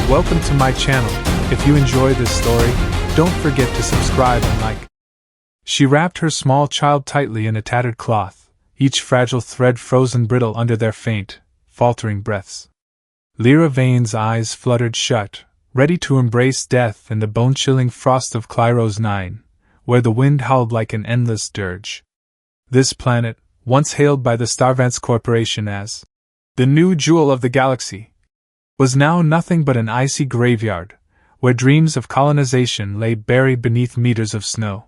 Welcome to my channel. If you enjoy this story, don't forget to subscribe and like. She wrapped her small child tightly in a tattered cloth, each fragile thread frozen brittle under their faint, faltering breaths. Lira Vane's eyes fluttered shut, ready to embrace death in the bone-chilling frost of Clyros 9, where the wind howled like an endless dirge. This planet, once hailed by the Starvance Corporation as the new jewel of the galaxy, was now nothing but an icy graveyard, where dreams of colonization lay buried beneath meters of snow.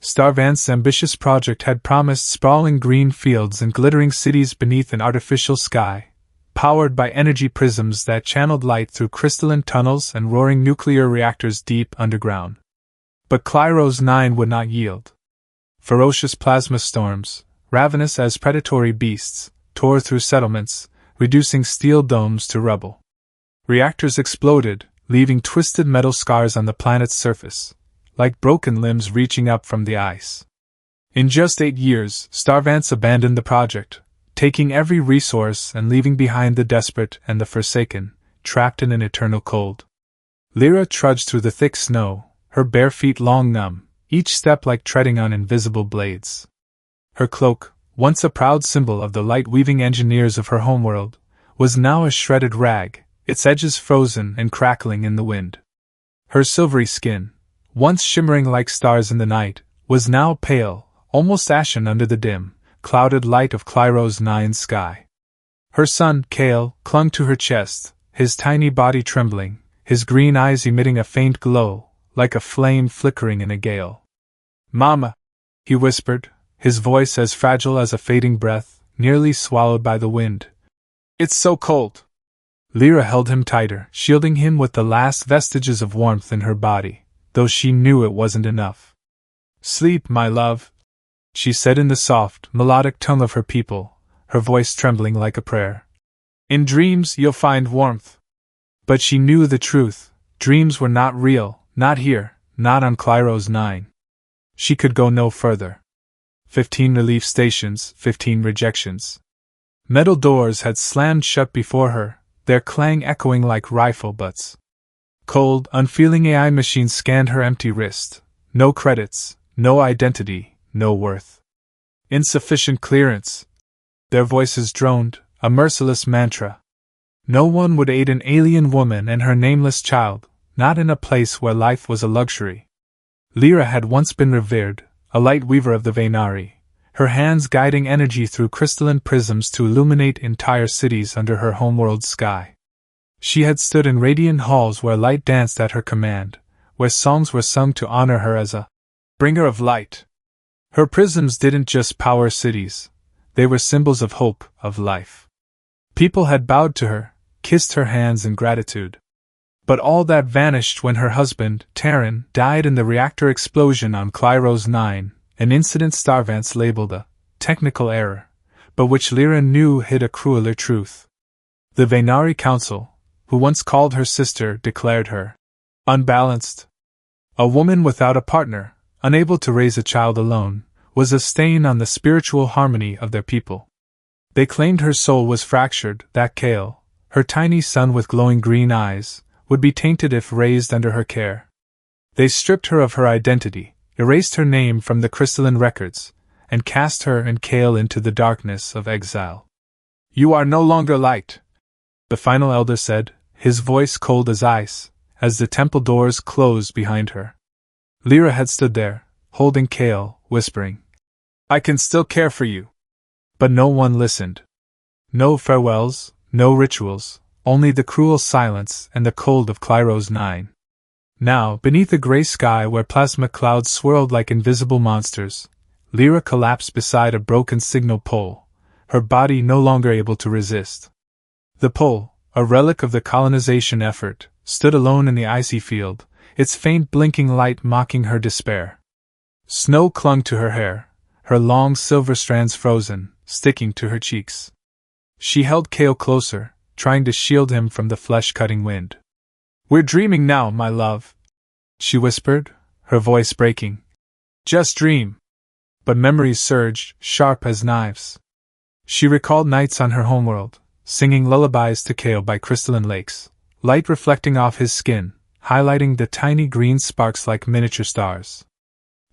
Starvance's ambitious project had promised sprawling green fields and glittering cities beneath an artificial sky, powered by energy prisms that channeled light through crystalline tunnels and roaring nuclear reactors deep underground. But Clyros 9 would not yield. Ferocious plasma storms, ravenous as predatory beasts, tore through settlements, reducing steel domes to rubble. Reactors exploded, leaving twisted metal scars on the planet's surface, like broken limbs reaching up from the ice. In just 8 years, Starvance abandoned the project, taking every resource and leaving behind the desperate and the forsaken, trapped in an eternal cold. Lira trudged through the thick snow, her bare feet long numb, each step like treading on invisible blades. Her cloak, once a proud symbol of the light-weaving engineers of her homeworld, was now a shredded rag, its edges frozen and crackling in the wind. Her silvery skin, once shimmering like stars in the night, was now pale, almost ashen under the dim, clouded light of Clyros 9's sky. Her son, Kael, clung to her chest, his tiny body trembling, his green eyes emitting a faint glow, like a flame flickering in a gale. "Mama," he whispered, his voice as fragile as a fading breath, nearly swallowed by the wind. "It's so cold." Lira held him tighter, shielding him with the last vestiges of warmth in her body, though she knew it wasn't enough. "Sleep, my love," she said in the soft, melodic tongue of her people, her voice trembling like a prayer. "In dreams you'll find warmth." But she knew the truth. Dreams were not real, not here, not on Clyros 9. She could go no further. 15 relief stations, 15 rejections. Metal doors had slammed shut before her, their clang echoing like rifle butts. Cold, unfeeling AI machines scanned her empty wrist. No credits, no identity, no worth. Insufficient clearance. Their voices droned, a merciless mantra. No one would aid an alien woman and her nameless child, not in a place where life was a luxury. Lira had once been revered, a light weaver of the Vaynari, her hands guiding energy through crystalline prisms to illuminate entire cities under her homeworld's sky. She had stood in radiant halls where light danced at her command, where songs were sung to honor her as a bringer of light. Her prisms didn't just power cities, they were symbols of hope, of life. People had bowed to her, kissed her hands in gratitude. But all that vanished when her husband, Terran, died in the reactor explosion on Clyros 9, an incident Starvance labeled a technical error, but which Lira knew hid a crueler truth. The Vaynari Council, who once called her sister, declared her unbalanced. A woman without a partner, unable to raise a child alone, was a stain on the spiritual harmony of their people. They claimed her soul was fractured, that Kael, her tiny son with glowing green eyes, would be tainted if raised under her care. They stripped her of her identity, erased her name from the crystalline records, and cast her and Kael into the darkness of exile. "You are no longer light," the final elder said, his voice cold as ice, as the temple doors closed behind her. Lira had stood there, holding Kael, whispering, "I can still care for you." But no one listened. No farewells, no rituals, only the cruel silence and the cold of Clyros 9. Now, beneath a gray sky where plasma clouds swirled like invisible monsters, Lira collapsed beside a broken signal pole, her body no longer able to resist. The pole, a relic of the colonization effort, stood alone in the icy field, its faint blinking light mocking her despair. Snow clung to her hair, her long silver strands frozen, sticking to her cheeks. She held Kael closer, trying to shield him from the flesh-cutting wind. "We're dreaming now, my love," she whispered, her voice breaking. "Just dream." But memories surged, sharp as knives. She recalled nights on her homeworld, singing lullabies to Kael by crystalline lakes, light reflecting off his skin, highlighting the tiny green sparks like miniature stars.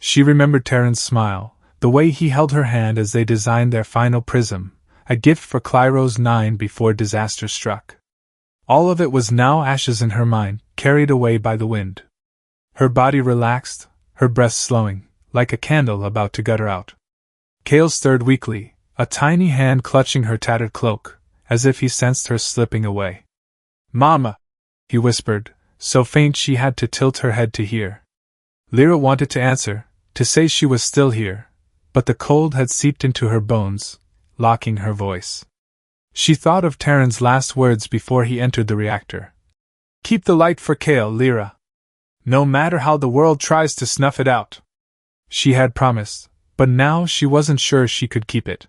She remembered Terran's smile, the way he held her hand as they designed their final prism, a gift for Clyro's 9 before disaster struck. All of it was now ashes in her mind, carried away by the wind. Her body relaxed, her breath slowing, like a candle about to gutter out. Kael stirred weakly, a tiny hand clutching her tattered cloak, as if he sensed her slipping away. "Mama!" he whispered, so faint she had to tilt her head to hear. Lira wanted to answer, to say she was still here, but the cold had seeped into her bones, locking her voice. She thought of Terran's last words before he entered the reactor. "Keep the light for Kael, Lira. No matter how the world tries to snuff it out." She had promised, but now she wasn't sure she could keep it.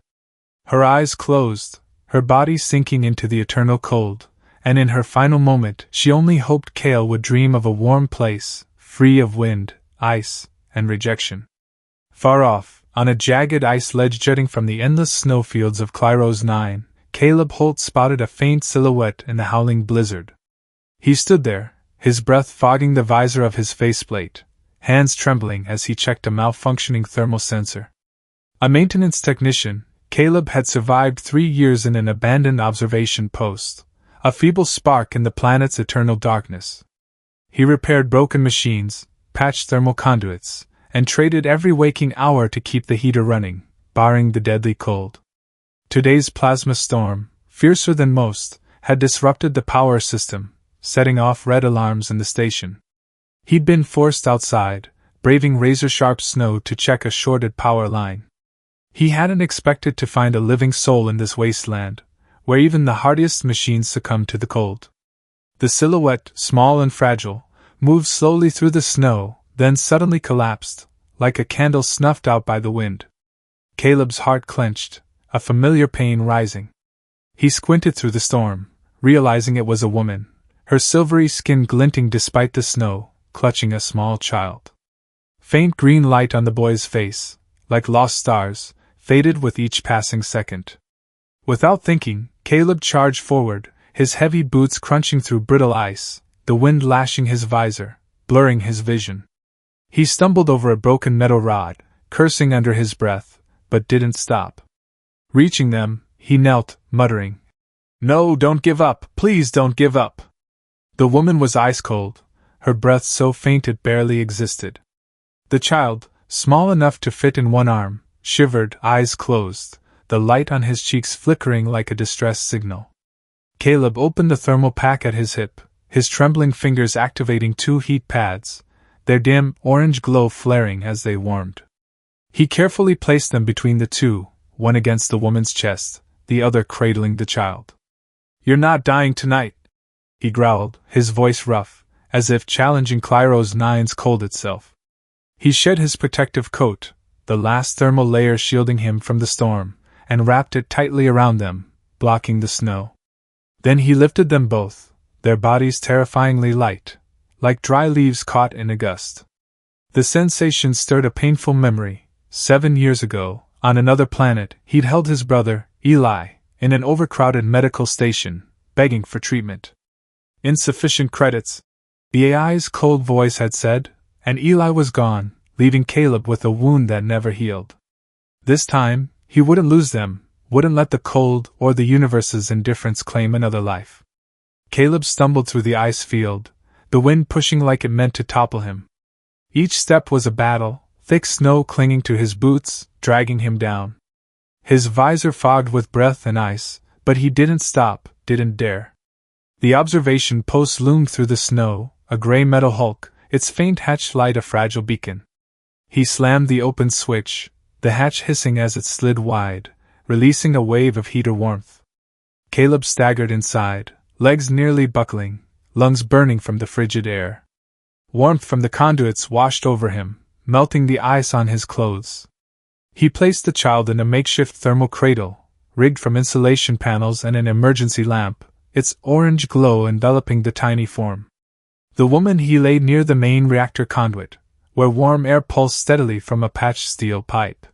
Her eyes closed, her body sinking into the eternal cold, and in her final moment she only hoped Kael would dream of a warm place, free of wind, ice, and rejection. Far off, on a jagged ice ledge jutting from the endless snowfields of Clyro's 9, Caleb Holt spotted a faint silhouette in the howling blizzard. He stood there, his breath fogging the visor of his faceplate, hands trembling as he checked a malfunctioning thermal sensor. A maintenance technician, Caleb had survived 3 years in an abandoned observation post, a feeble spark in the planet's eternal darkness. He repaired broken machines, patched thermal conduits, and traded every waking hour to keep the heater running, barring the deadly cold. Today's plasma storm, fiercer than most, had disrupted the power system, setting off red alarms in the station. He'd been forced outside, braving razor-sharp snow to check a shorted power line. He hadn't expected to find a living soul in this wasteland, where even the hardiest machines succumbed to the cold. The silhouette, small and fragile, moved slowly through the snow, then suddenly collapsed, like a candle snuffed out by the wind. Caleb's heart clenched, a familiar pain rising. He squinted through the storm, realizing it was a woman, her silvery skin glinting despite the snow, clutching a small child. Faint green light on the boy's face, like lost stars, faded with each passing second. Without thinking, Caleb charged forward, his heavy boots crunching through brittle ice, the wind lashing his visor, blurring his vision. He stumbled over a broken metal rod, cursing under his breath, but didn't stop. Reaching them, he knelt, muttering, "No, don't give up, please don't give up." The woman was ice-cold, her breath so faint it barely existed. The child, small enough to fit in one arm, shivered, eyes closed, the light on his cheeks flickering like a distress signal. Caleb opened the thermal pack at his hip, his trembling fingers activating 2 heat pads, their dim, orange glow flaring as they warmed. He carefully placed them between the two, one against the woman's chest, the other cradling the child. "You're not dying tonight," he growled, his voice rough, as if challenging Clyro's 9's cold itself. He shed his protective coat, the last thermal layer shielding him from the storm, and wrapped it tightly around them, blocking the snow. Then he lifted them both, their bodies terrifyingly light, like dry leaves caught in a gust. The sensation stirred a painful memory. 7 years ago, on another planet, he'd held his brother, Eli, in an overcrowded medical station, begging for treatment. "Insufficient credits," the AI's cold voice had said, and Eli was gone, leaving Caleb with a wound that never healed. This time, he wouldn't lose them, wouldn't let the cold or the universe's indifference claim another life. Caleb stumbled through the ice field, the wind pushing like it meant to topple him. Each step was a battle, thick snow clinging to his boots, dragging him down. His visor fogged with breath and ice, but he didn't stop, didn't dare. The observation post loomed through the snow, a gray metal hulk, its faint hatch light a fragile beacon. He slammed the open switch, the hatch hissing as it slid wide, releasing a wave of heater warmth. Caleb staggered inside, legs nearly buckling, lungs burning from the frigid air. Warmth from the conduits washed over him, melting the ice on his clothes. He placed the child in a makeshift thermal cradle, rigged from insulation panels and an emergency lamp, its orange glow enveloping the tiny form. The woman he laid near the main reactor conduit, where warm air pulsed steadily from a patched steel pipe.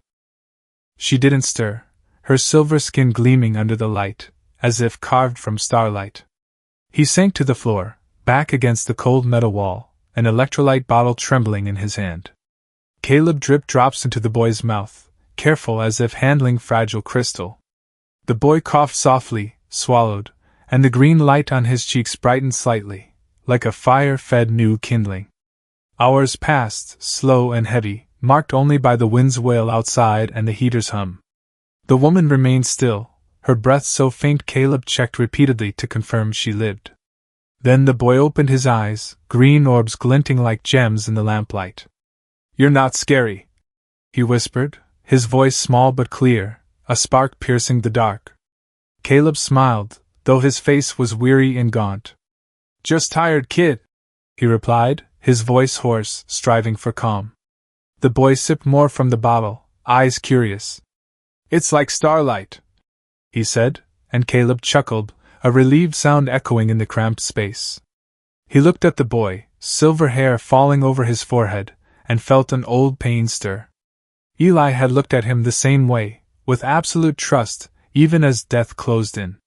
She didn't stir, her silver skin gleaming under the light, as if carved from starlight. He sank to the floor, back against the cold metal wall, an electrolyte bottle trembling in his hand. Caleb dripped drops into the boy's mouth, careful as if handling fragile crystal. The boy coughed softly, swallowed, and the green light on his cheeks brightened slightly, like a fire-fed new kindling. Hours passed, slow and heavy, marked only by the wind's wail outside and the heater's hum. The woman remained still, her breath so faint Caleb checked repeatedly to confirm she lived. Then the boy opened his eyes, green orbs glinting like gems in the lamplight. "You're not scary," he whispered, his voice small but clear, a spark piercing the dark. Caleb smiled, though his face was weary and gaunt. "Just tired, kid," he replied, his voice hoarse, striving for calm. The boy sipped more from the bottle, eyes curious. "It's like starlight," he said, and Caleb chuckled, a relieved sound echoing in the cramped space. He looked at the boy, silver hair falling over his forehead, and felt an old pain stir. Eli had looked at him the same way, with absolute trust, even as death closed in.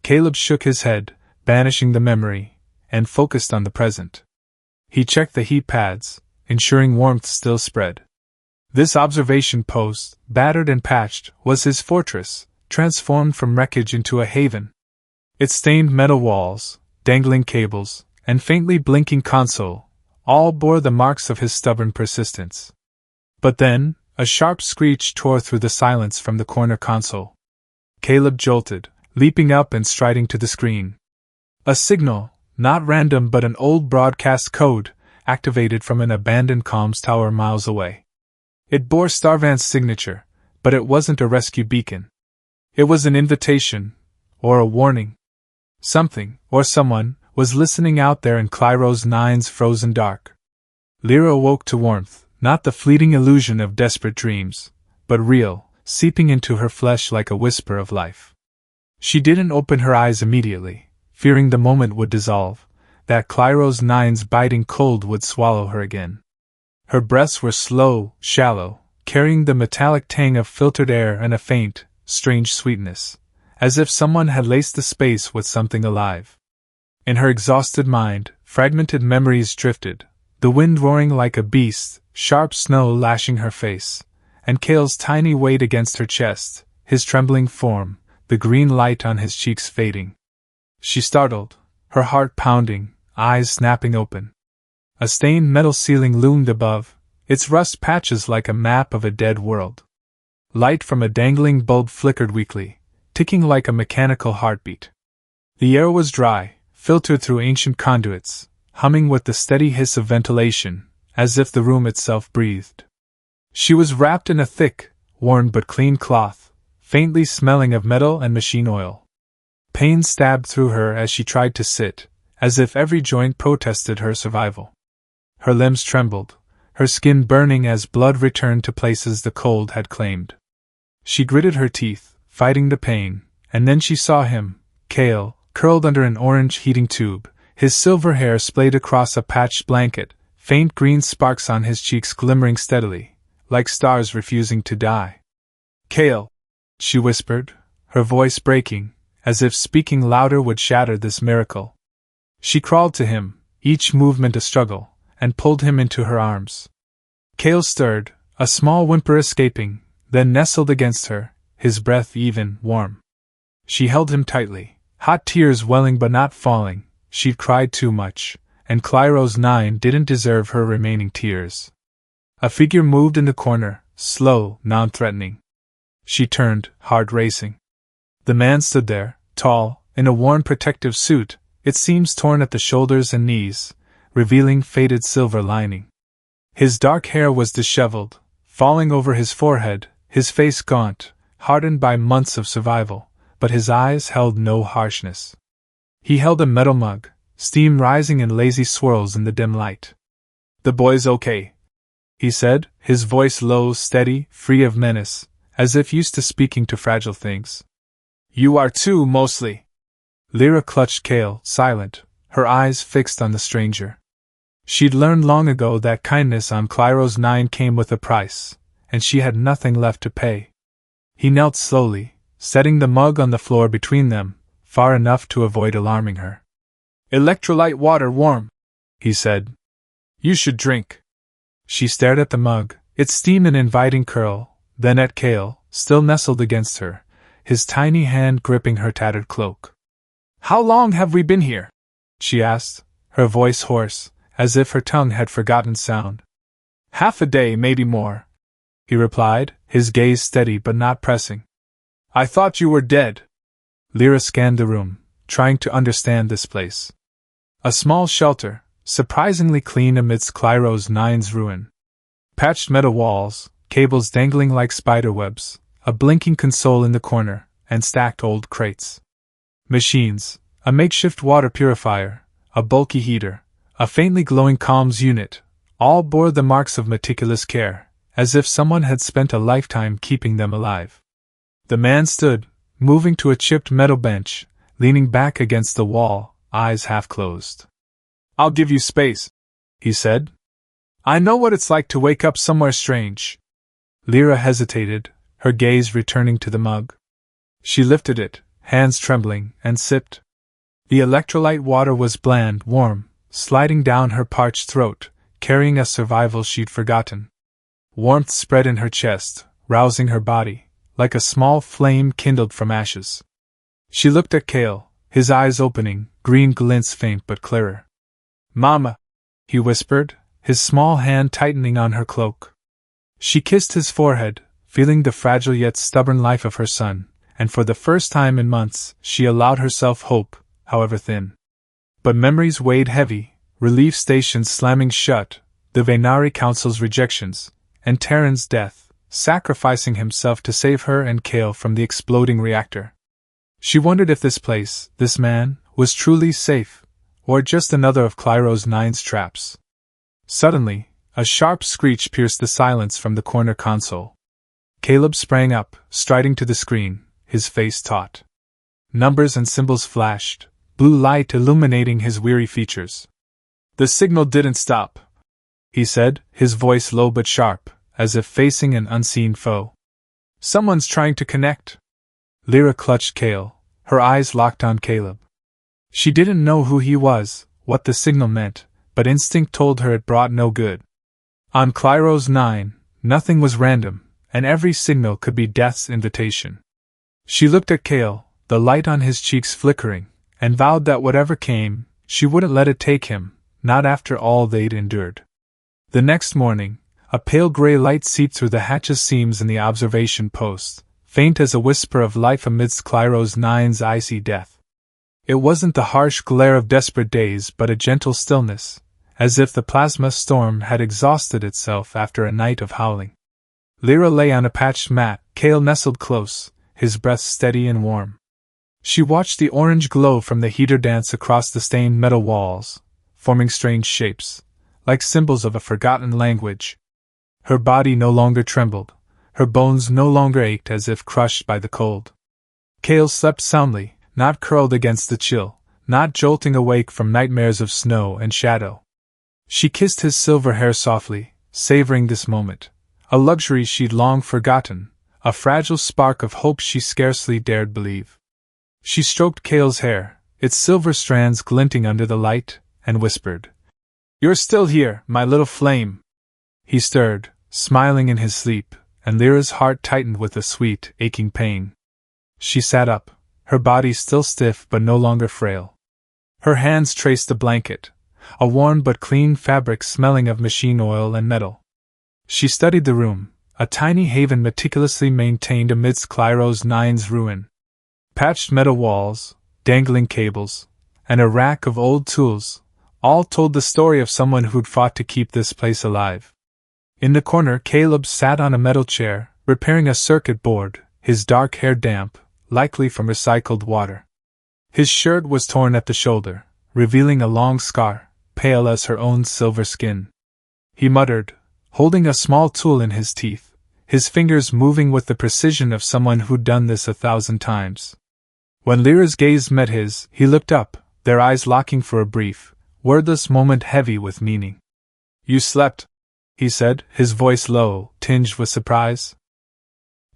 Caleb shook his head, banishing the memory, and focused on the present. He checked the heat pads, ensuring warmth still spread. This observation post, battered and patched, was his fortress, transformed from wreckage into a haven. Its stained metal walls, dangling cables, and faintly blinking console, all bore the marks of his stubborn persistence. But then, a sharp screech tore through the silence from the corner console. Caleb jolted, leaping up and striding to the screen. A signal, not random but an old broadcast code, activated from an abandoned comms tower miles away. It bore Starvan's signature, but it wasn't a rescue beacon. It was an invitation, or a warning. Something, or someone, was listening out there in Clyros 9's frozen dark. Lira awoke to warmth, not the fleeting illusion of desperate dreams, but real, seeping into her flesh like a whisper of life. She didn't open her eyes immediately, fearing the moment would dissolve, that Clyros 9's biting cold would swallow her again. Her breaths were slow, shallow, carrying the metallic tang of filtered air and a faint, strange sweetness, as if someone had laced the space with something alive. In her exhausted mind, fragmented memories drifted, the wind roaring like a beast, sharp snow lashing her face, and Kael's tiny weight against her chest, his trembling form, the green light on his cheeks fading. She startled, her heart pounding, eyes snapping open. A stained metal ceiling loomed above, its rust patches like a map of a dead world. Light from a dangling bulb flickered weakly, ticking like a mechanical heartbeat. The air was dry, filtered through ancient conduits, humming with the steady hiss of ventilation, as if the room itself breathed. She was wrapped in a thick, worn but clean cloth, faintly smelling of metal and machine oil. Pain stabbed through her as she tried to sit, as if every joint protested her survival. Her limbs trembled, her skin burning as blood returned to places the cold had claimed. She gritted her teeth, fighting the pain, and then she saw him, Kael, curled under an orange heating tube, his silver hair splayed across a patched blanket, faint green sparks on his cheeks glimmering steadily, like stars refusing to die. "Kael," she whispered, her voice breaking, as if speaking louder would shatter this miracle. She crawled to him, each movement a struggle, and pulled him into her arms. Kael stirred, a small whimper escaping, then nestled against her, his breath even, warm. She held him tightly, hot tears welling but not falling. She'd cried too much, and Clyros 9 didn't deserve her remaining tears. A figure moved in the corner, slow, non-threatening. She turned, heart racing. The man stood there, tall, in a worn protective suit, its seams torn at the shoulders and knees, revealing faded silver lining. His dark hair was disheveled, falling over his forehead, his face gaunt, hardened by months of survival, but his eyes held no harshness. He held a metal mug, steam rising in lazy swirls in the dim light. "The boy's okay," he said, his voice low, steady, free of menace, as if used to speaking to fragile things. "You are too, mostly." Lira clutched Kael, silent, her eyes fixed on the stranger. She'd learned long ago that kindness on Clyros 9 came with a price, and she had nothing left to pay. He knelt slowly, setting the mug on the floor between them, far enough to avoid alarming her. Electrolyte water warm, he said. You should drink. She stared at the mug, its steam an inviting curl, then at Kael, still nestled against her, his tiny hand gripping her tattered cloak. How long have we been here? She asked, her voice hoarse, as if her tongue had forgotten sound. Half a day, maybe more, he replied, his gaze steady but not pressing. I thought you were dead. Lira scanned the room, trying to understand this place. A small shelter, surprisingly clean amidst Clyros IX's ruin. Patched metal walls, cables dangling like spiderwebs, a blinking console in the corner, and stacked old crates. Machines, a makeshift water purifier, a bulky heater, a faintly glowing comms unit, all bore the marks of meticulous care, as if someone had spent a lifetime keeping them alive. The man stood, moving to a chipped metal bench, leaning back against the wall, eyes half closed. I'll give you space, he said. I know what it's like to wake up somewhere strange. Lira hesitated, her gaze returning to the mug. She lifted it, hands trembling, and sipped. The electrolyte water was bland, warm, sliding down her parched throat, carrying a survival she'd forgotten. Warmth spread in her chest, rousing her body, like a small flame kindled from ashes. She looked at Kael, his eyes opening, green glints faint but clearer. Mama, he whispered, his small hand tightening on her cloak. She kissed his forehead, feeling the fragile yet stubborn life of her son, and for the first time in months she allowed herself hope, however thin. But memories weighed heavy, relief stations slamming shut, the Venari Council's rejections, and Terran's death, sacrificing himself to save her and Kael from the exploding reactor. She wondered if this place, this man, was truly safe, or just another of Clyros IX's traps. Suddenly, a sharp screech pierced the silence from the corner console. Caleb sprang up, striding to the screen, his face taut. Numbers and symbols flashed, blue light illuminating his weary features. The signal didn't stop, he said, his voice low but sharp, as if facing an unseen foe. Someone's trying to connect. Lira clutched Kael, her eyes locked on Caleb. She didn't know who he was, what the signal meant, but instinct told her it brought no good. On Clyros IX, nothing was random, and every signal could be death's invitation. She looked at Kael, the light on his cheeks flickering, and vowed that whatever came, she wouldn't let it take him, not after all they'd endured. The next morning, a pale gray light seeped through the hatch's seams in the observation post, faint as a whisper of life amidst Clyros IX's icy death. It wasn't the harsh glare of desperate days but a gentle stillness, as if the plasma storm had exhausted itself after a night of howling. Lira lay on a patched mat, Kael nestled close, his breath steady and warm. She watched the orange glow from the heater dance across the stained metal walls, forming strange shapes, like symbols of a forgotten language. Her body no longer trembled, her bones no longer ached as if crushed by the cold. Kael slept soundly, not curled against the chill, not jolting awake from nightmares of snow and shadow. She kissed his silver hair softly, savoring this moment, a luxury she'd long forgotten, a fragile spark of hope she scarcely dared believe. She stroked Kael's hair, its silver strands glinting under the light, and whispered, "You're still here, my little flame." He stirred, smiling in his sleep, and Lyra's heart tightened with a sweet, aching pain. She sat up, her body still stiff but no longer frail. Her hands traced the blanket, a worn but clean fabric smelling of machine oil and metal. She studied the room, a tiny haven meticulously maintained amidst Clyros IX's ruin. Patched metal walls, dangling cables, and a rack of old tools, all told the story of someone who'd fought to keep this place alive. In the corner, Caleb sat on a metal chair, repairing a circuit board, his dark hair damp, likely from recycled water. His shirt was torn at the shoulder, revealing a long scar, pale as her own silver skin. He muttered, holding a small tool in his teeth, his fingers moving with the precision of someone who'd done this 1,000 times. When Lyra's gaze met his, he looked up, their eyes locking for a brief, wordless moment heavy with meaning. "You slept," he said, his voice low, tinged with surprise.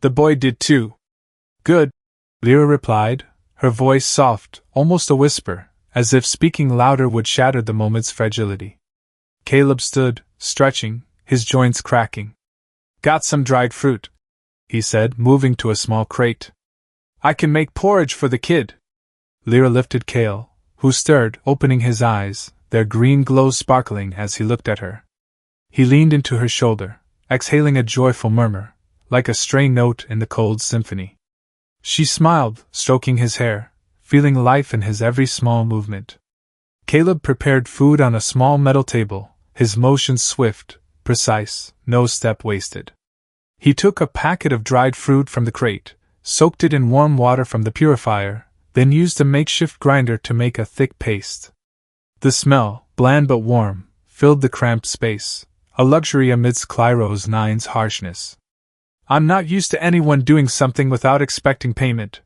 "The boy did too." "Good," Lira replied, her voice soft, almost a whisper, as if speaking louder would shatter the moment's fragility. Caleb stood, stretching, his joints cracking. "Got some dried fruit," he said, moving to a small crate. "I can make porridge for the kid." Lira lifted Kael, who stirred, opening his eyes, their green glow sparkling as he looked at her. He leaned into her shoulder, exhaling a joyful murmur, like a stray note in the cold symphony. She smiled, stroking his hair, feeling life in his every small movement. Caleb prepared food on a small metal table, his motions swift, precise, no step wasted. He took a packet of dried fruit from the crate, soaked it in warm water from the purifier, then used a makeshift grinder to make a thick paste. The smell, bland but warm, filled the cramped space, a luxury amidst Clyros 9's harshness. "I'm not used to anyone doing something without expecting payment,"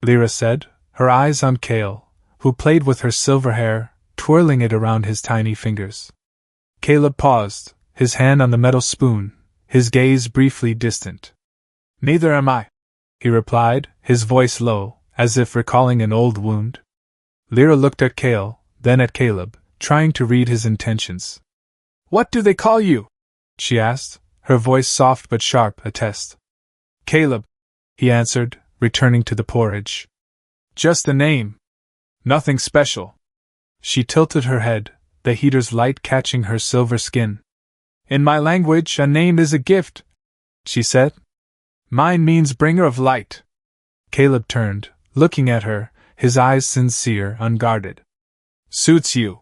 Lira said, her eyes on Kael, who played with her silver hair, twirling it around his tiny fingers. Caleb paused, his hand on the metal spoon, his gaze briefly distant. "Neither am I," he replied, his voice low, as if recalling an old wound. Lira looked at Kael, then at Caleb, trying to read his intentions. "What do they call you?" she asked, her voice soft but sharp, a test. "Caleb," he answered, returning to the porridge. "Just a name. Nothing special." She tilted her head, the heater's light catching her silver skin. "In my language, a name is a gift," she said. "Mine means bringer of light." Caleb turned, looking at her, his eyes sincere, unguarded. "Suits you,"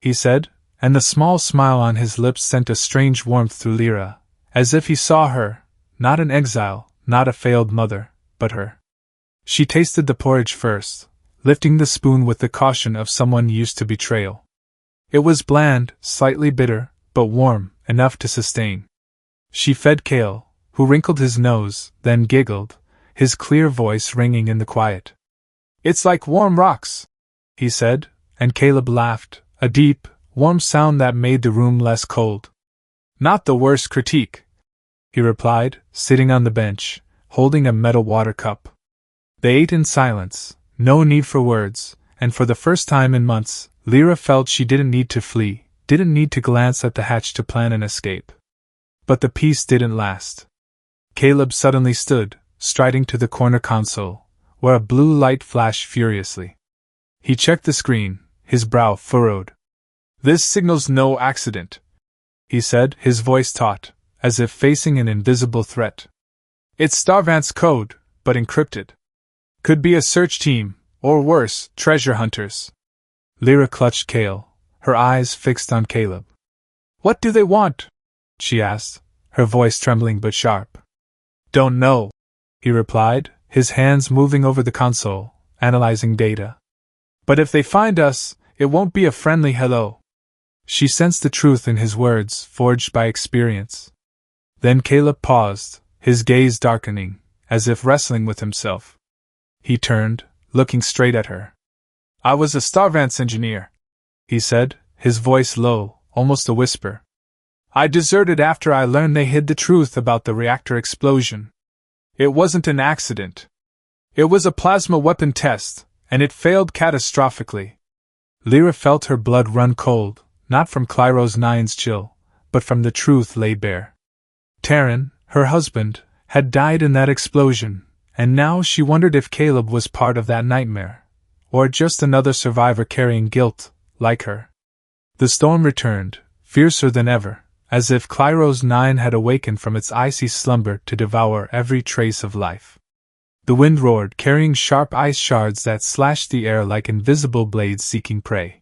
he said, and the small smile on his lips sent a strange warmth through Lira, as if he saw her, not an exile, not a failed mother, but her. She tasted the porridge first, lifting the spoon with the caution of someone used to betrayal. It was bland, slightly bitter, but warm, enough to sustain. She fed Kael, who wrinkled his nose, then giggled, his clear voice ringing in the quiet. "It's like warm rocks," he said, and Caleb laughed, a deep, warm sound that made the room less cold. "Not the worst critique," he replied, sitting on the bench, holding a metal water cup. They ate in silence, no need for words, and for the first time in months, Lira felt she didn't need to flee, didn't need to glance at the hatch to plan an escape. But the peace didn't last. Caleb suddenly stood, striding to the corner console, where a blue light flashed furiously. He checked the screen, his brow furrowed. "This signals no accident," he said, his voice taut, as if facing an invisible threat. "It's Starvant's code, but encrypted. Could be a search team, or worse, treasure hunters." Lira clutched Kael, her eyes fixed on Caleb. "What do they want?" she asked, her voice trembling but sharp. "Don't know," he replied, his hands moving over the console, analyzing data. "But if they find us, it won't be a friendly hello." She sensed the truth in his words, forged by experience. Then Caleb paused, his gaze darkening, as if wrestling with himself. He turned, looking straight at her. "I was a Starvant's engineer," he said, his voice low, almost a whisper. "I deserted after I learned they hid the truth about the reactor explosion. It wasn't an accident. It was a plasma weapon test, and it failed catastrophically." Lira felt her blood run cold, not from Clyros 9's chill, but from the truth laid bare. Terran, her husband, had died in that explosion, and now she wondered if Caleb was part of that nightmare, or just another survivor carrying guilt, like her. The storm returned, fiercer than ever, as if Clyros 9 had awakened from its icy slumber to devour every trace of life. The wind roared, carrying sharp ice shards that slashed the air like invisible blades seeking prey.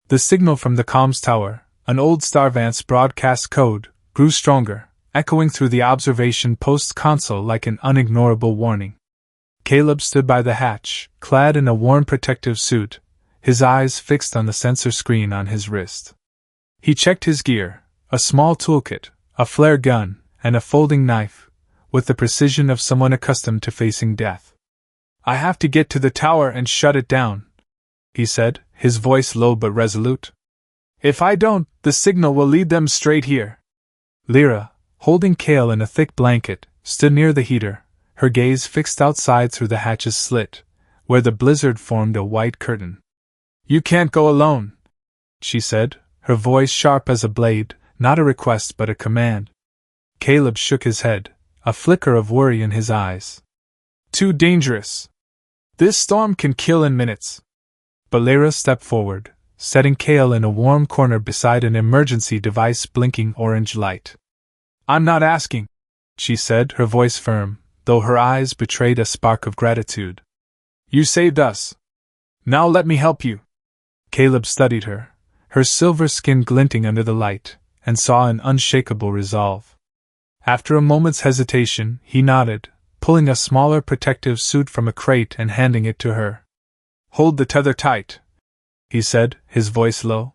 The signal from the comms tower, an old Starvant's broadcast code, grew stronger, echoing through the observation post's console like an unignorable warning. Caleb stood by the hatch, clad in a worn protective suit, his eyes fixed on the sensor screen on his wrist. He checked his gear, a small toolkit, a flare gun, and a folding knife, with the precision of someone accustomed to facing death. "I have to get to the tower and shut it down," he said, his voice low but resolute. "If I don't, the signal will lead them straight here." Lira, holding Kael in a thick blanket, stood near the heater, her gaze fixed outside through the hatch's slit, where the blizzard formed a white curtain. You can't go alone, she said, her voice sharp as a blade, not a request but a command. Caleb shook his head, a flicker of worry in his eyes. Too dangerous. This storm can kill in minutes. But Lira stepped forward, setting Kael in a warm corner beside an emergency device blinking orange light. I'm not asking, she said, her voice firm, though her eyes betrayed a spark of gratitude. You saved us. Now let me help you. Caleb studied her, her silver skin glinting under the light, and saw an unshakable resolve. After a moment's hesitation, he nodded, pulling a smaller protective suit from a crate and handing it to her. Hold the tether tight, he said, his voice low.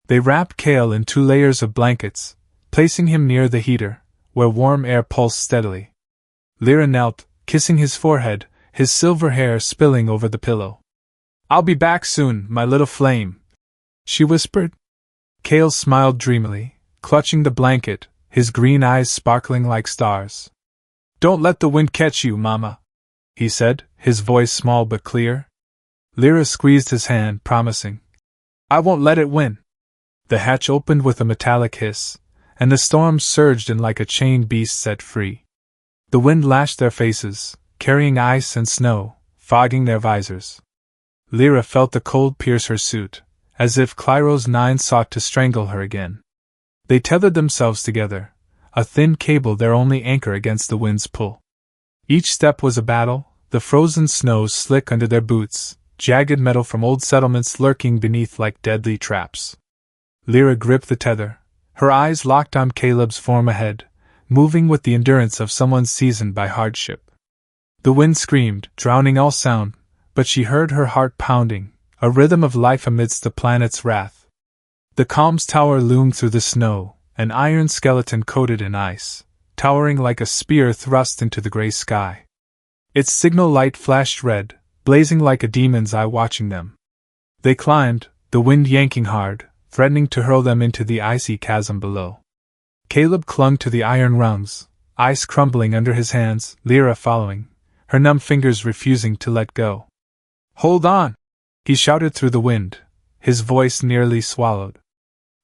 They wrapped Kael in 2 layers of blankets, placing him near the heater, where warm air pulsed steadily. Lira knelt, kissing his forehead, his silver hair spilling over the pillow. I'll be back soon, my little flame, she whispered. Kael smiled dreamily, clutching the blanket, his green eyes sparkling like stars. Don't let the wind catch you, Mama, he said, his voice small but clear. Lira squeezed his hand, promising. I won't let it win. The hatch opened with a metallic hiss, and the storm surged in like a chained beast set free. The wind lashed their faces, carrying ice and snow, fogging their visors. Lira felt the cold pierce her suit, as if Clyro's 9 sought to strangle her again. They tethered themselves together, a thin cable their only anchor against the wind's pull. Each step was a battle, the frozen snow slick under their boots, jagged metal from old settlements lurking beneath like deadly traps. Lira gripped the tether, her eyes locked on Caleb's form ahead, moving with the endurance of someone seasoned by hardship. The wind screamed, drowning all sound, but she heard her heart pounding, a rhythm of life amidst the planet's wrath. The calm's tower loomed through the snow, an iron skeleton coated in ice, towering like a spear thrust into the gray sky. Its signal light flashed red, blazing like a demon's eye watching them. They climbed, the wind yanking hard, threatening to hurl them into the icy chasm below. Caleb clung to the iron rungs, ice crumbling under his hands, Lira following, her numb fingers refusing to let go. Hold on! He shouted through the wind, his voice nearly swallowed.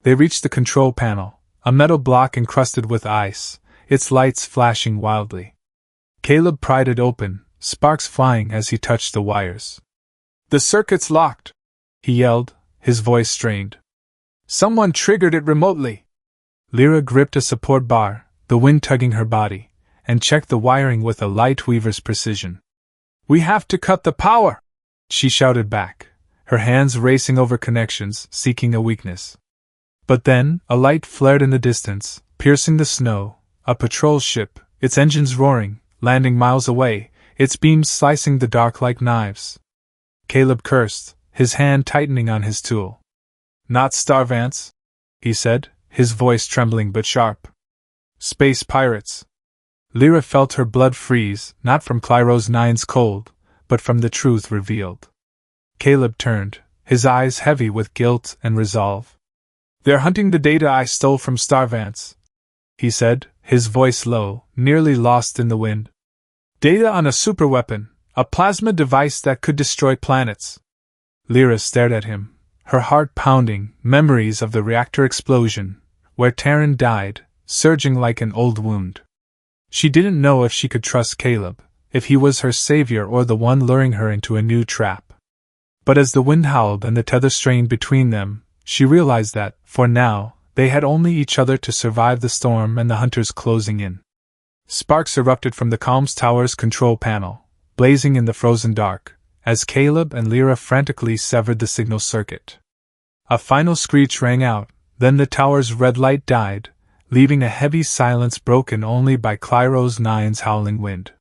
They reached the control panel, a metal block encrusted with ice, its lights flashing wildly. Caleb pried it open, sparks flying as he touched the wires. The circuit's locked, he yelled, his voice strained. Someone triggered it remotely. Lira gripped a support bar, the wind tugging her body, and checked the wiring with a light weaver's precision. We have to cut the power, she shouted back, her hands racing over connections, seeking a weakness. But then, a light flared in the distance, piercing the snow, a patrol ship, its engines roaring, landing miles away, its beams slicing the dark like knives. Caleb cursed, his hand tightening on his tool. Not Starvance, he said, his voice trembling but sharp. Space pirates. Lira felt her blood freeze, not from Clyro's 9's cold, but from the truth revealed. Caleb turned, his eyes heavy with guilt and resolve. They're hunting the data I stole from Starvance, he said, his voice low, nearly lost in the wind. Data on a superweapon, a plasma device that could destroy planets. Lira stared at him, her heart pounding, memories of the reactor explosion, where Terran died, surging like an old wound. She didn't know if she could trust Caleb, if he was her savior or the one luring her into a new trap. But as the wind howled and the tether strained between them, she realized that, for now, they had only each other to survive the storm and the hunters closing in. Sparks erupted from the Calm's tower's control panel, blazing in the frozen dark, as Caleb and Lira frantically severed the signal circuit. A final screech rang out, then the tower's red light died, leaving a heavy silence broken only by Clyro's 9's howling wind.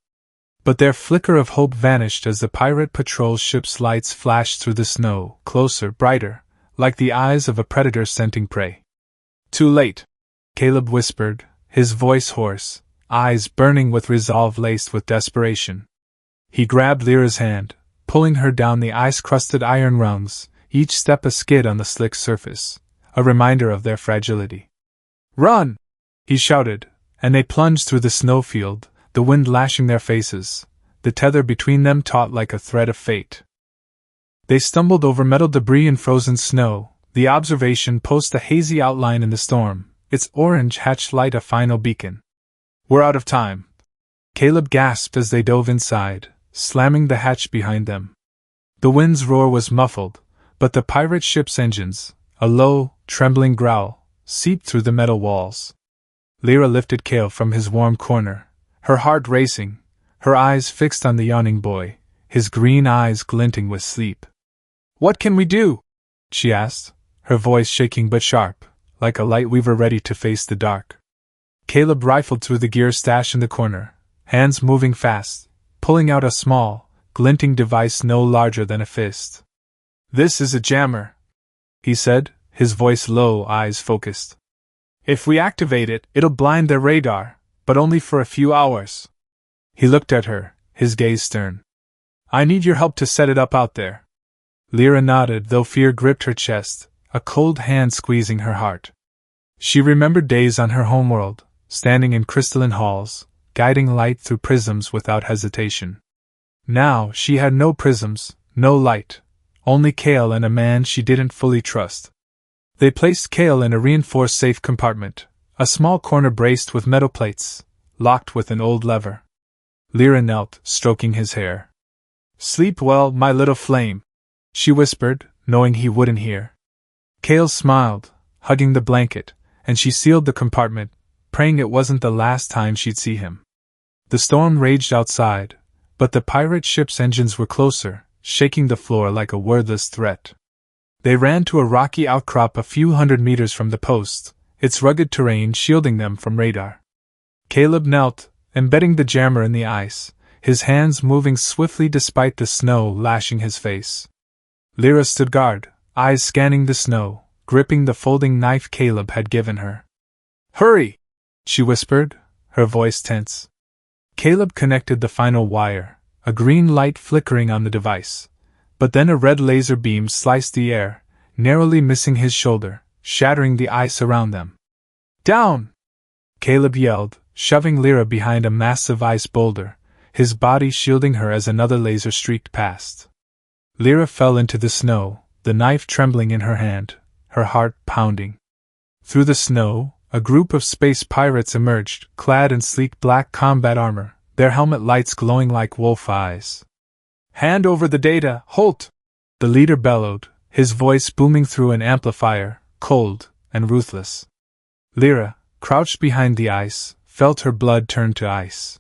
But their flicker of hope vanished as the pirate patrol ship's lights flashed through the snow, closer, brighter, like the eyes of a predator scenting prey. Too late, Caleb whispered, his voice hoarse, eyes burning with resolve laced with desperation. He grabbed Lyra's hand, pulling her down the ice-crusted iron rungs, each step a skid on the slick surface, a reminder of their fragility. Run! He shouted, and they plunged through the snowfield, the wind lashing their faces, the tether between them taut like a thread of fate. They stumbled over metal debris and frozen snow, the observation post a hazy outline in the storm, its orange hatch light a final beacon. "We're out of time," Caleb gasped as they dove inside, slamming the hatch behind them. The wind's roar was muffled, but the pirate ship's engines, a low, trembling growl, seeped through the metal walls. Lira lifted Kael from his warm corner, her heart racing, her eyes fixed on the yawning boy, his green eyes glinting with sleep. "What can we do?" she asked, her voice shaking but sharp, like a light weaver ready to face the dark. Caleb rifled through the gear stash in the corner, hands moving fast, pulling out a small, glinting device no larger than a fist. "This is a jammer," he said, his voice low, eyes focused. "If we activate it, it'll blind their radar, but only for a few hours." He looked at her, his gaze stern. "I need your help to set it up out there." Lira nodded, though fear gripped her chest, a cold hand squeezing her heart. She remembered days on her homeworld, standing in crystalline halls, guiding light through prisms without hesitation. Now she had no prisms, no light, only Kael and a man she didn't fully trust. They placed Kael in a reinforced safe compartment, a small corner braced with metal plates, locked with an old lever. Lira knelt, stroking his hair. "Sleep well, my little flame," she whispered, knowing he wouldn't hear. Kael smiled, hugging the blanket, and she sealed the compartment, praying it wasn't the last time she'd see him. The storm raged outside, but the pirate ship's engines were closer, shaking the floor like a wordless threat. They ran to a rocky outcrop a few hundred meters from the post, its rugged terrain shielding them from radar. Caleb knelt, embedding the jammer in the ice, his hands moving swiftly despite the snow lashing his face. Lira stood guard, eyes scanning the snow, gripping the folding knife Caleb had given her. "Hurry!" she whispered, her voice tense. Caleb connected the final wire, a green light flickering on the device, but then a red laser beam sliced the air, narrowly missing his shoulder, shattering the ice around them. "Down!" Caleb yelled, shoving Lira behind a massive ice boulder, his body shielding her as another laser streaked past. Lira fell into the snow, the knife trembling in her hand, her heart pounding. Through the snow, a group of space pirates emerged, clad in sleek black combat armor, their helmet lights glowing like wolf eyes. "Hand over the data, Holt!" the leader bellowed, his voice booming through an amplifier, cold and ruthless. Lira, crouched behind the ice, felt her blood turn to ice.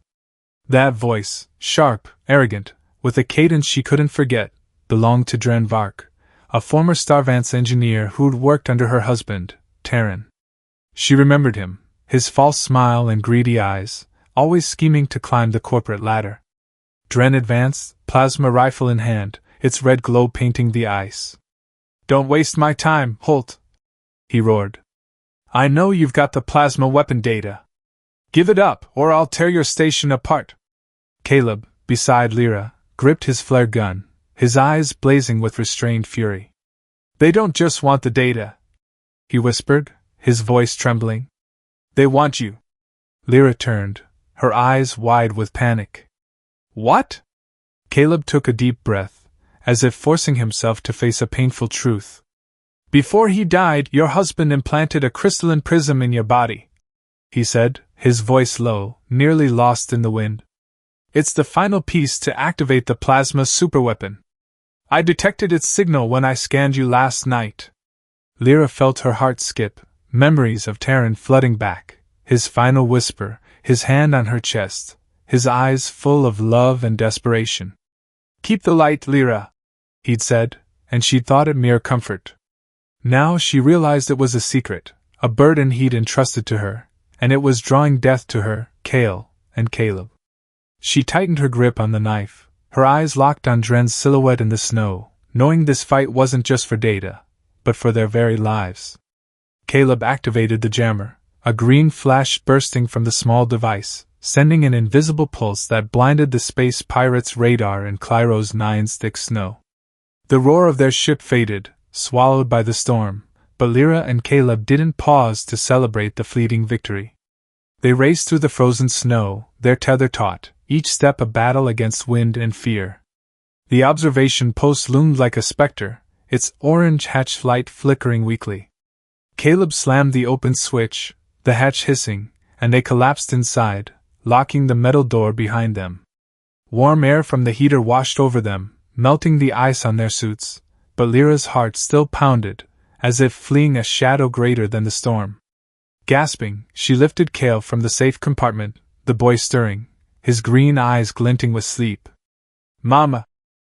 That voice, sharp, arrogant, with a cadence she couldn't forget, belonged to Dren Vark, a former Starvance engineer who'd worked under her husband, Terran. She remembered him, his false smile and greedy eyes, always scheming to climb the corporate ladder. Dren advanced, plasma rifle in hand, its red glow painting the ice. "Don't waste my time, Holt," he roared. "I know you've got the plasma weapon data. Give it up, or I'll tear your station apart." Caleb, beside Lira, gripped his flare gun, his eyes blazing with restrained fury. "They don't just want the data," he whispered, his voice trembling. "They want you." Lira turned, her eyes wide with panic. "What?" Caleb took a deep breath, as if forcing himself to face a painful truth. "Before he died, your husband implanted a crystalline prism in your body," he said, his voice low, nearly lost in the wind. "It's the final piece to activate the plasma superweapon. I detected its signal when I scanned you last night." Lira felt her heart skip, memories of Terran flooding back, his final whisper, his hand on her chest, his eyes full of love and desperation. "Keep the light, Lira," he'd said, and she'd thought it mere comfort. Now she realized it was a secret, a burden he'd entrusted to her, and it was drawing death to her, Kael, and Caleb. She tightened her grip on the knife, her eyes locked on Dren's silhouette in the snow, knowing this fight wasn't just for data, but for their very lives. Caleb activated the jammer, a green flash bursting from the small device, sending an invisible pulse that blinded the space pirates' radar in Clyro's 9's thick snow. The roar of their ship faded, swallowed by the storm, but Lira and Caleb didn't pause to celebrate the fleeting victory. They raced through the frozen snow, their tether taut, each step a battle against wind and fear. The observation post loomed like a specter, its orange hatch light flickering weakly. Caleb slammed the open switch, the hatch hissing, and they collapsed inside, locking the metal door behind them. Warm air from the heater washed over them, melting the ice on their suits, but Lyra's heart still pounded, as if fleeing a shadow greater than the storm. Gasping, she lifted Kael from the safe compartment, the boy stirring, his green eyes glinting with sleep. "Mama,"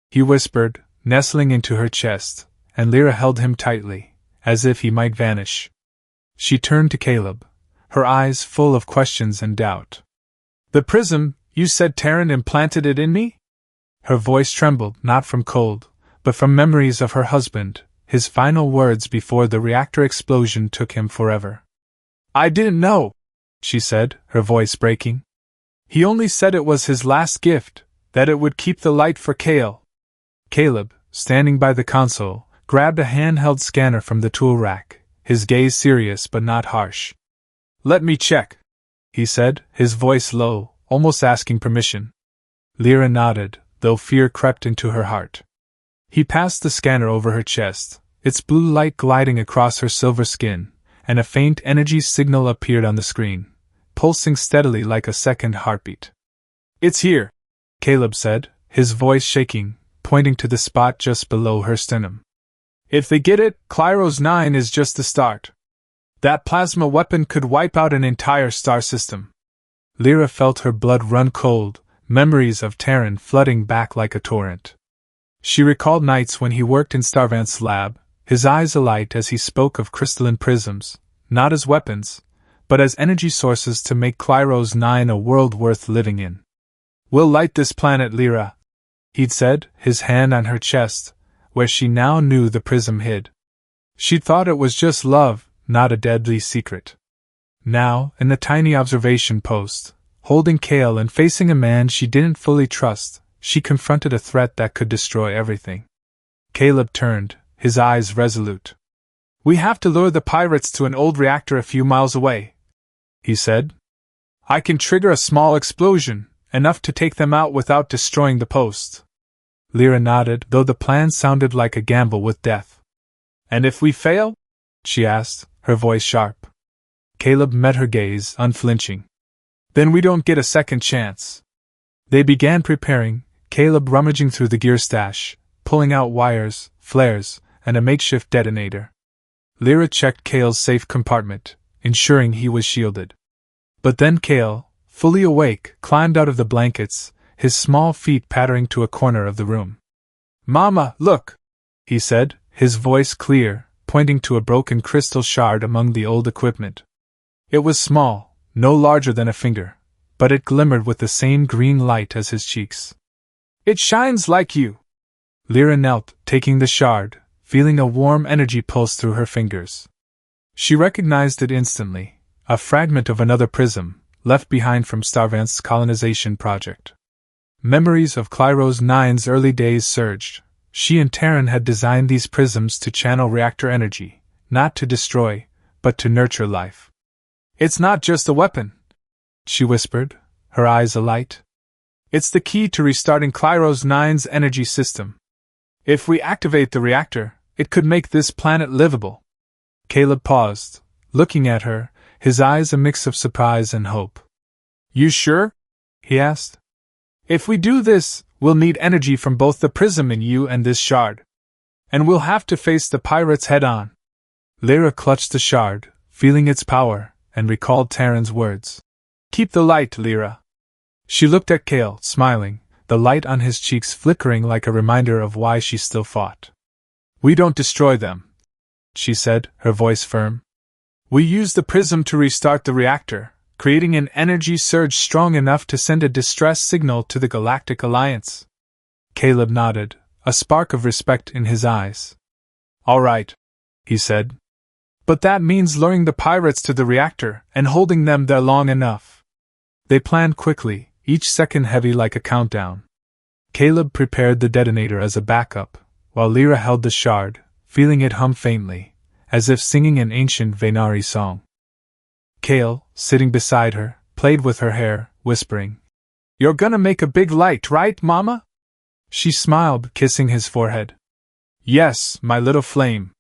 he whispered, nestling into her chest, and Lyra held him tightly, as if he might vanish. She turned to Caleb, her eyes full of questions and doubt. "The prism, you said Terran implanted it in me?" Her voice trembled, not from cold, but from memories of her husband, his final words before the reactor explosion took him forever. "I didn't know," she said, her voice breaking. "He only said it was his last gift, that it would keep the light for Kael." Caleb, standing by the console, grabbed a handheld scanner from the tool rack, his gaze serious but not harsh. "Let me check," he said, his voice low, almost asking permission. Lyra nodded, though fear crept into her heart. He passed the scanner over her chest, its blue light gliding across her silver skin, and a faint energy signal appeared on the screen, pulsing steadily like a second heartbeat. "It's here," Caleb said, his voice shaking, pointing to the spot just below her sternum. "If they get it, Klyros 9 is just the start. That plasma weapon could wipe out an entire star system." Lyra felt her blood run cold, memories of Terran flooding back like a torrent. She recalled nights when he worked in Starvance's lab, his eyes alight as he spoke of crystalline prisms, not as weapons, but as energy sources to make Klyros 9 a world worth living in. "We'll light this planet, Lyra," he'd said, his hand on her chest, where she now knew the prism hid. She'd thought it was just love, not a deadly secret. Now, in the tiny observation post, holding Kael and facing a man she didn't fully trust, she confronted a threat that could destroy everything. Caleb turned, his eyes resolute. "We have to lure the pirates to an old reactor a few miles away," he said. "I can trigger a small explosion, enough to take them out without destroying the post." Lyra nodded, though the plan sounded like a gamble with death. "And if we fail?" she asked, her voice sharp. Caleb met her gaze, unflinching. "Then we don't get a second chance." They began preparing, Caleb rummaging through the gear stash, pulling out wires, flares, and a makeshift detonator. Lyra checked Kael's safe compartment, ensuring he was shielded. But then Kael, fully awake, climbed out of the blankets, his small feet pattering to a corner of the room. "Mama, look!" he said, his voice clear, pointing to a broken crystal shard among the old equipment. It was small, no larger than a finger, but it glimmered with the same green light as his cheeks. "It shines like you!" Lyra knelt, taking the shard, feeling a warm energy pulse through her fingers. She recognized it instantly, a fragment of another prism, left behind from Starvance's colonization project. Memories of Klyros 9's early days surged. She and Terran had designed these prisms to channel reactor energy, not to destroy, but to nurture life. "It's not just a weapon," she whispered, her eyes alight. "It's the key to restarting Klyros 9's energy system. If we activate the reactor, it could make this planet livable." Caleb paused, looking at her, his eyes a mix of surprise and hope. "You sure?" he asked. "If we do this, we'll need energy from both the prism in you and this shard. And we'll have to face the pirates head-on." Lyra clutched the shard, feeling its power, and recalled Terran's words. "Keep the light, Lyra." She looked at Kael, smiling, the light on his cheeks flickering like a reminder of why she still fought. "We don't destroy them," she said, her voice firm. "We use the prism to restart the reactor, creating an energy surge strong enough to send a distress signal to the Galactic Alliance." Caleb nodded, a spark of respect in his eyes. "All right," he said. "But that means luring the pirates to the reactor and holding them there long enough." They planned quickly, each second heavy like a countdown. Caleb prepared the detonator as a backup, while Lyra held the shard, feeling it hum faintly, as if singing an ancient Venari song. Kael, sitting beside her, played with her hair, whispering, "You're gonna make a big light, right, Mama?" She smiled, kissing his forehead. Yes, my little flame.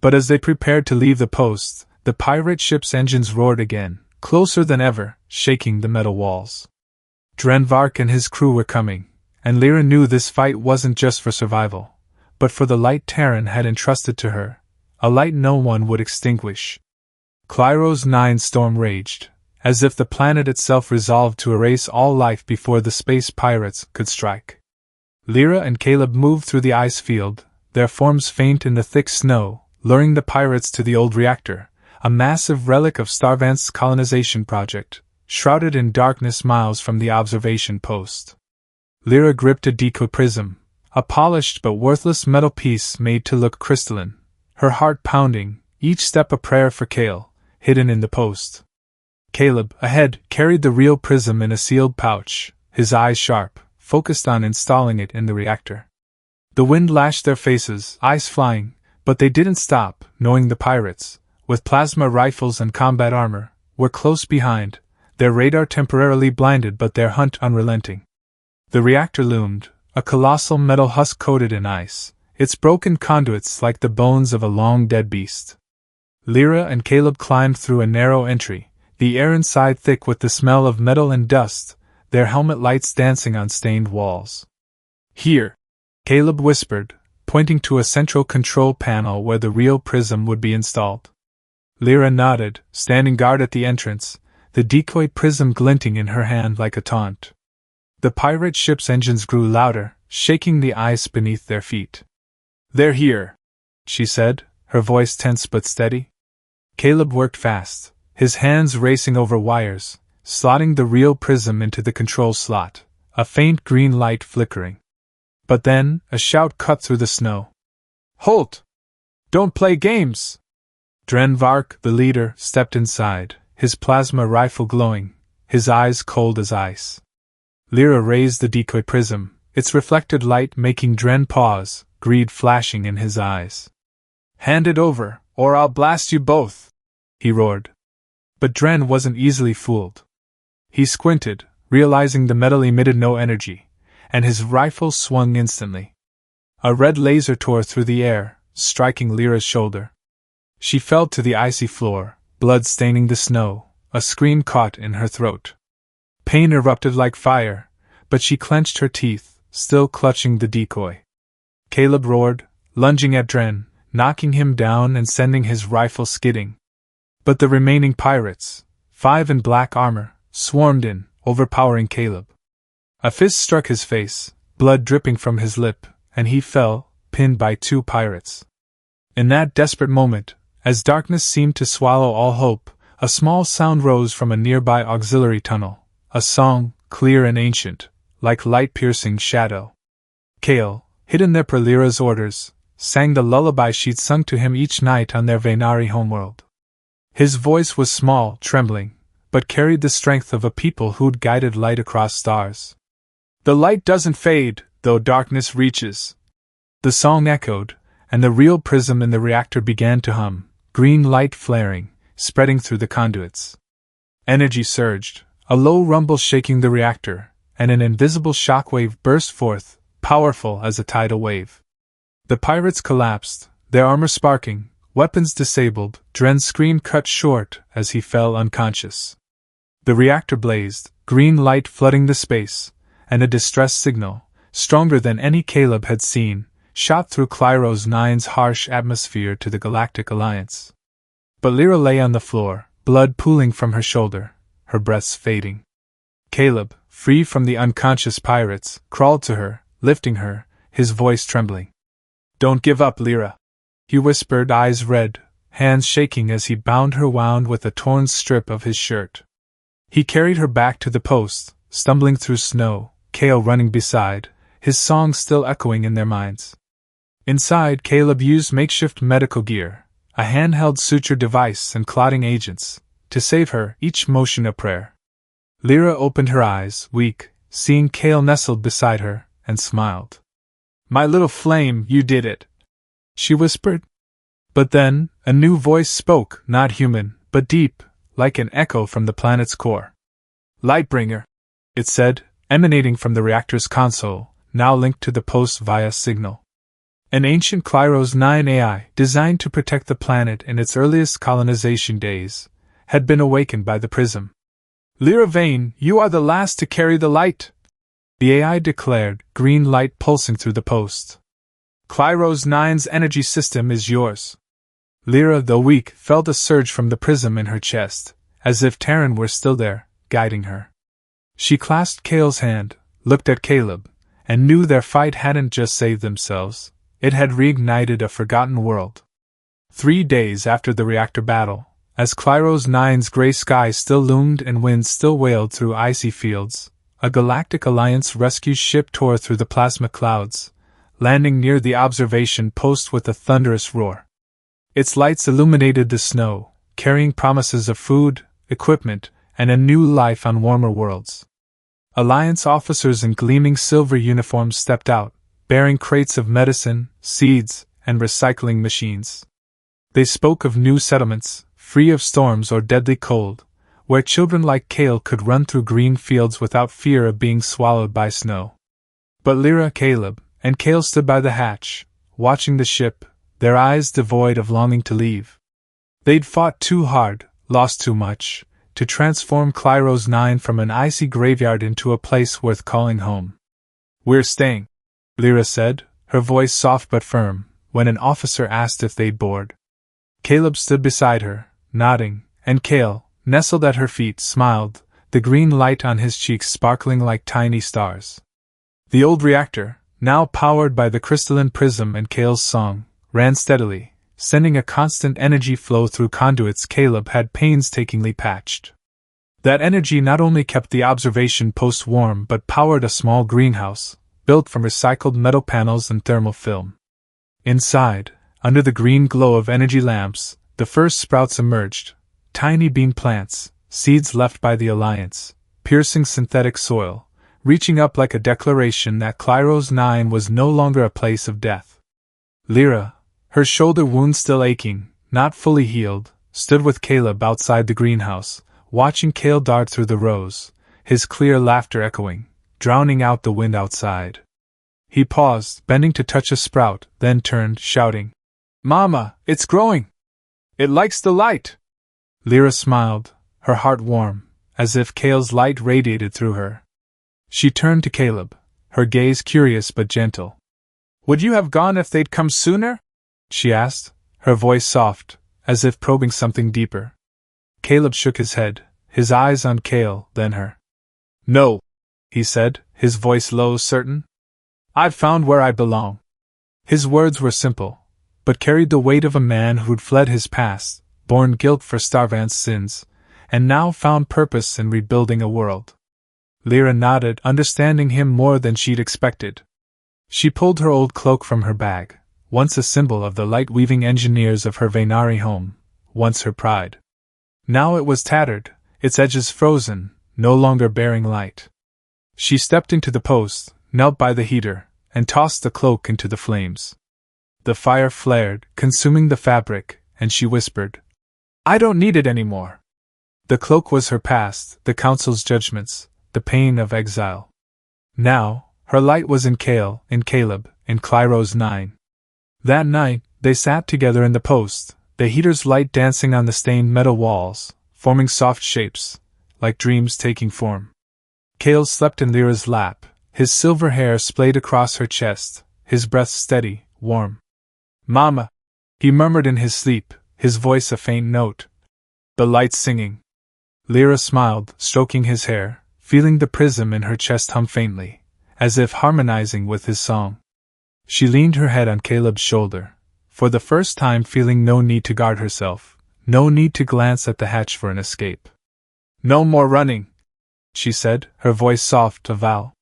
But as they prepared to leave the post, the pirate ship's engines roared again, closer than ever, shaking the metal walls. Drenvark and his crew were coming, and Lira knew this fight wasn't just for survival, but for the light Terran had entrusted to her, a light no one would extinguish. Clyro's 9 storm raged, as if the planet itself resolved to erase all life before the space pirates could strike. Lira and Caleb moved through the ice field, their forms faint in the thick snow, luring the pirates to the old reactor, a massive relic of Starvance's colonization project, shrouded in darkness miles from the observation post. Lira gripped a decoy prism, a polished but worthless metal piece made to look crystalline, her heart pounding, each step a prayer for Kael, hidden in the post. Caleb, ahead, carried the real prism in a sealed pouch, his eyes sharp, focused on installing it in the reactor. The wind lashed their faces, ice flying, but they didn't stop, knowing the pirates, with plasma rifles and combat armor, were close behind, their radar temporarily blinded but their hunt unrelenting. The reactor loomed, a colossal metal husk coated in ice, its broken conduits like the bones of a long-dead beast. Lira and Caleb climbed through a narrow entry, the air inside thick with the smell of metal and dust, their helmet lights dancing on stained walls. Here, Caleb whispered, pointing to a central control panel where the real prism would be installed. Lira nodded, standing guard at the entrance, the decoy prism glinting in her hand like a taunt. The pirate ship's engines grew louder, shaking the ice beneath their feet. "They're here," she said, her voice tense but steady. Caleb worked fast, his hands racing over wires, slotting the real prism into the control slot, a faint green light flickering. But then, a shout cut through the snow. "Halt! Don't play games!" Drenvark, the leader, stepped inside, his plasma rifle glowing, his eyes cold as ice. Lira raised the decoy prism, its reflected light making Dren pause, greed flashing in his eyes. "Hand it over, or I'll blast you both!" he roared. But Dren wasn't easily fooled. He squinted, realizing the metal emitted no energy, and his rifle swung instantly. A red laser tore through the air, striking Lyra's shoulder. She fell to the icy floor, blood staining the snow, a scream caught in her throat. Pain erupted like fire, but she clenched her teeth, still clutching the decoy. Caleb roared, lunging at Dren, knocking him down and sending his rifle skidding. But the remaining pirates, 5 in black armor, swarmed in, overpowering Caleb. A fist struck his face, blood dripping from his lip, and he fell, pinned by 2 pirates. In that desperate moment, as darkness seemed to swallow all hope, a small sound rose from a nearby auxiliary tunnel, a song, clear and ancient, like light-piercing shadow. Kael, hidden there per Lyra's orders, sang the lullaby she'd sung to him each night on their Venari homeworld. His voice was small, trembling, but carried the strength of a people who'd guided light across stars. "The light doesn't fade, though darkness reaches." The song echoed, and the real prism in the reactor began to hum, green light flaring, spreading through the conduits. Energy surged, a low rumble shaking the reactor, and an invisible shockwave burst forth, powerful as a tidal wave. The pirates collapsed, their armor sparking, weapons disabled. Dren's scream cut short as he fell unconscious. The reactor blazed, green light flooding the space, and a distress signal, stronger than any Caleb had seen, shot through Clyro's 9's harsh atmosphere to the Galactic Alliance. But Lira lay on the floor, blood pooling from her shoulder, her breaths fading. Caleb, free from the unconscious pirates, crawled to her, lifting her, his voice trembling. "Don't give up, Lira," he whispered, eyes red, hands shaking as he bound her wound with a torn strip of his shirt. He carried her back to the post, stumbling through snow, Kael running beside, his song still echoing in their minds. Inside, Caleb used makeshift medical gear, a handheld suture device and clotting agents, to save her, each motion a prayer. Lira opened her eyes, weak, seeing Kael nestled beside her, and smiled. "My little flame, you did it," she whispered. But then, a new voice spoke, not human, but deep, like an echo from the planet's core. "Lightbringer," it said, emanating from the reactor's console, now linked to the post via signal. An ancient Klyros 9 AI, designed to protect the planet in its earliest colonization days, had been awakened by the prism. Lira Vane, you are the last to carry the light, the AI declared, green light pulsing through the post. Klyros 9's energy system is yours. Lira, though weak, felt a surge from the prism in her chest, as if Terran were still there, guiding her. She clasped Kael's hand, looked at Caleb, and knew their fight hadn't just saved themselves, it had reignited a forgotten world. 3 days after the reactor battle, as Klyros 9's gray sky still loomed and winds still wailed through icy fields, a Galactic Alliance rescue ship tore through the plasma clouds, landing near the observation post with a thunderous roar. Its lights illuminated the snow, carrying promises of food, equipment, and a new life on warmer worlds. Alliance officers in gleaming silver uniforms stepped out, bearing crates of medicine, seeds, and recycling machines. They spoke of new settlements, free of storms or deadly cold, where children like Kael could run through green fields without fear of being swallowed by snow. But Lira, Caleb, and Kael stood by the hatch, watching the ship, their eyes devoid of longing to leave. They'd fought too hard, lost too much, to transform Klyros 9 from an icy graveyard into a place worth calling home. We're staying, Lira said, her voice soft but firm, when an officer asked if they'd board. Caleb stood beside her, nodding, and Kael, nestled at her feet, smiled, the green light on his cheeks sparkling like tiny stars. The old reactor, now powered by the crystalline prism and Kael's song, ran steadily, sending a constant energy flow through conduits Caleb had painstakingly patched. That energy not only kept the observation post warm but powered a small greenhouse, built from recycled metal panels and thermal film. Inside, under the green glow of energy lamps, the first sprouts emerged, tiny bean plants, seeds left by the Alliance, piercing synthetic soil, reaching up like a declaration that Klyros 9 was no longer a place of death. Lira, her shoulder wound still aching, not fully healed, stood with Caleb outside the greenhouse, watching Kael dart through the rows, his clear laughter echoing, drowning out the wind outside. He paused, bending to touch a sprout, then turned, shouting, "Mama, it's growing! It likes the light!" Lira smiled, her heart warm, as if Kael's light radiated through her. She turned to Caleb, her gaze curious but gentle. "Would you have gone if they'd come sooner?" she asked, her voice soft, as if probing something deeper. Caleb shook his head, his eyes on Kael, then her. "No," he said, his voice low, certain. "I've found where I belong." His words were simple, but carried the weight of a man who'd fled his past, borne guilt for Starvan's sins, and now found purpose in rebuilding a world. Lira nodded, understanding him more than she'd expected. She pulled her old cloak from her bag, once a symbol of the light-weaving engineers of her Venari home, once her pride. Now it was tattered, its edges frozen, no longer bearing light. She stepped into the post, knelt by the heater, and tossed the cloak into the flames. The fire flared, consuming the fabric, and she whispered, "I don't need it anymore." The cloak was her past, the Council's judgments, the pain of exile. Now, her light was in Kael, in Caleb, in Klyros 9. That night, they sat together in the post, the heater's light dancing on the stained metal walls, forming soft shapes, like dreams taking form. Kael slept in Lira's lap, his silver hair splayed across her chest, his breath steady, warm. "Mama," he murmured in his sleep, his voice a faint note. "The light's singing." Lira smiled, stroking his hair, feeling the prism in her chest hum faintly, as if harmonizing with his song. She leaned her head on Caleb's shoulder, for the first time feeling no need to guard herself, no need to glance at the hatch for an escape. "No more running," she said, her voice soft, a vow.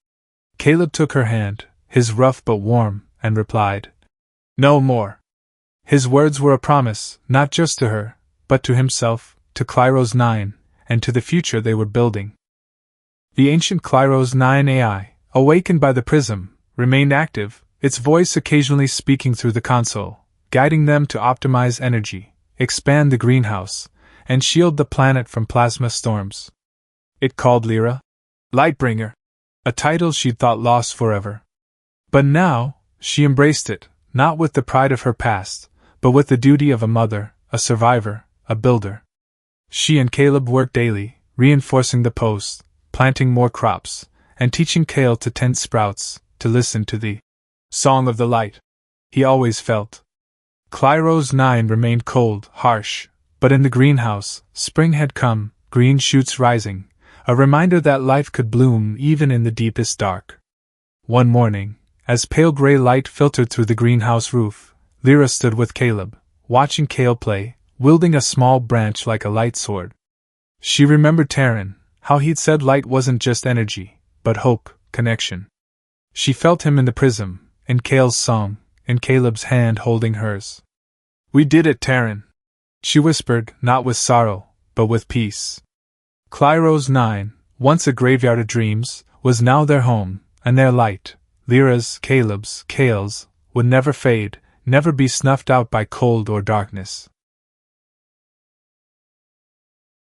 Caleb took her hand, his rough but warm, and replied, "No more." His words were a promise, not just to her, but to himself, to Klyros 9, and to the future they were building. The ancient Klyros 9 AI, awakened by the prism, remained active, its voice occasionally speaking through the console, guiding them to optimize energy, expand the greenhouse, and shield the planet from plasma storms. It called Lira Lightbringer, a title she'd thought lost forever. But now, she embraced it, not with the pride of her past, but with the duty of a mother, a survivor, a builder. She and Caleb worked daily, reinforcing the post, planting more crops, and teaching Kael to tend sprouts, to listen to the song of the light. He always felt. Clyro's 9 remained cold, harsh, but in the greenhouse, spring had come, green shoots rising, a reminder that life could bloom even in the deepest dark. One morning, as pale gray light filtered through the greenhouse roof, Lira stood with Caleb, watching Kael play, wielding a small branch like a light sword. She remembered Terran, how he'd said light wasn't just energy, but hope, connection. She felt him in the prism, in Kael's song, in Caleb's hand holding hers. "We did it, Terran," she whispered, not with sorrow, but with peace. Clyro's 9, once a graveyard of dreams, was now their home, and their light, Lira's, Caleb's, Kael's, would never fade, never be snuffed out by cold or darkness.